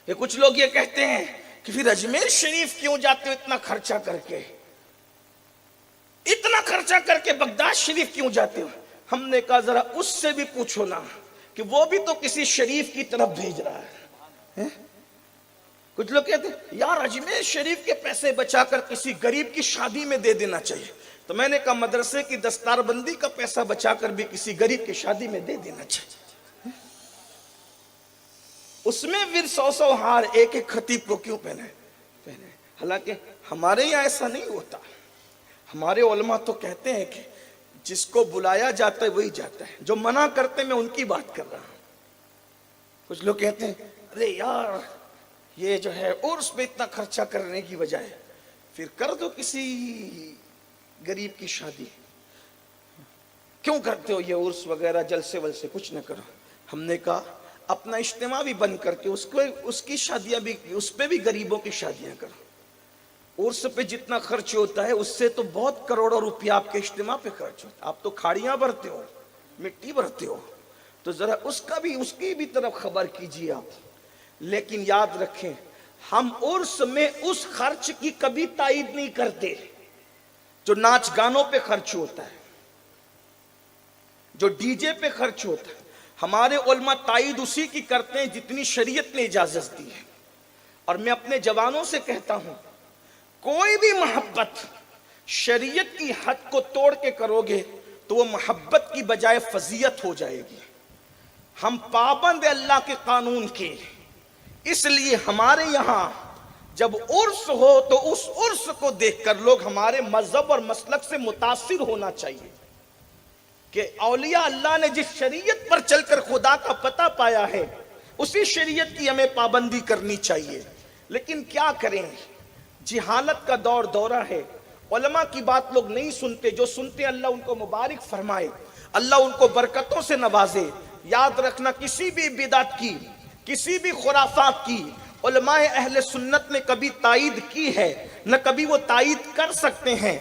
کہ کچھ لوگ یہ کہتے ہیں کہ پھر اجمیر شریف کیوں جاتے ہو اتنا خرچہ کر کے، اتنا خرچہ کر کے بغداد شریف کیوں جاتے ہو؟ ہم نے کہا ذرا اس سے بھی پوچھو نا کہ وہ بھی تو کسی شریف کی طرف بھیج رہا ہے۔ کچھ لوگ کہتے ہیں یار اجمیر شریف کے پیسے بچا کر کسی غریب کی شادی میں دے دینا چاہیے، تو میں نے کہا مدرسے کی دستار بندی کا پیسہ بچا کر بھی کسی غریب کی شادی میں دے دینا چاہیے۔ اس میں پھر 100 ہار ایک ایک خطیب کو کیوں پہنے؟ حالانکہ ہمارے یہاں ایسا نہیں ہوتا۔ ہمارے علماء تو کہتے ہیں کہ جس کو بلایا جاتا ہے وہی جاتا ہے، جو منع کرتے ہیں میں ان کی بات کر رہا ہوں۔ کچھ لوگ کہتے ہیں ارے یار یہ جو ہے عرس پہ اتنا خرچہ کرنے کی بجائے پھر کر دو کسی غریب کی شادی، کیوں کرتے ہو یہ عرس وغیرہ جلسے ولسے؟ کچھ نہ کرو۔ ہم نے کہا اپنا اجتماع بھی بند کر کے اس کی شادیاں بھی، اس پہ بھی غریبوں کی شادیاں کرو۔ عرس پہ جتنا خرچ ہوتا ہے اس سے تو بہت کروڑوں روپیہ آپ کے اجتماع پہ خرچ ہوتا ہے۔ آپ تو کھاڑیاں بھرتے ہو، مٹی بھرتے ہو، تو ذرا اس کی بھی طرف خبر کیجیے آپ۔ لیکن یاد رکھیں ہم عرس میں اس خرچ کی کبھی تائید نہیں کرتے جو ناچ گانوں پہ خرچ ہوتا ہے، جو ڈی جے پہ خرچ ہوتا ہے۔ ہمارے علماء تائید اسی کی کرتے ہیں جتنی شریعت نے اجازت دی ہے۔ اور میں اپنے جوانوں سے کہتا ہوں کوئی بھی محبت شریعت کی حد کو توڑ کے کرو گے تو وہ محبت کی بجائے فضیلت ہو جائے گی۔ ہم پابند اللہ کے قانون کے، اس لیے ہمارے یہاں جب عرس ہو تو اس عرس کو دیکھ کر لوگ ہمارے مذہب اور مسلک سے متاثر ہونا چاہیے کہ اولیاء اللہ نے جس شریعت پر چل کر خدا کا پتہ پایا ہے اسی شریعت کی ہمیں پابندی کرنی چاہیے۔ لیکن کیا کریں، جہالت کا دورہ ہے، علماء کی بات لوگ نہیں سنتے، جو سنتے اللہ ان کو مبارک فرمائے، اللہ ان کو برکتوں سے نوازے۔ یاد رکھنا کسی بھی بدعت کی، کسی بھی خرافات کی علماء اہل سنت نے کبھی تائید کی ہے نہ کبھی وہ تائید کر سکتے ہیں۔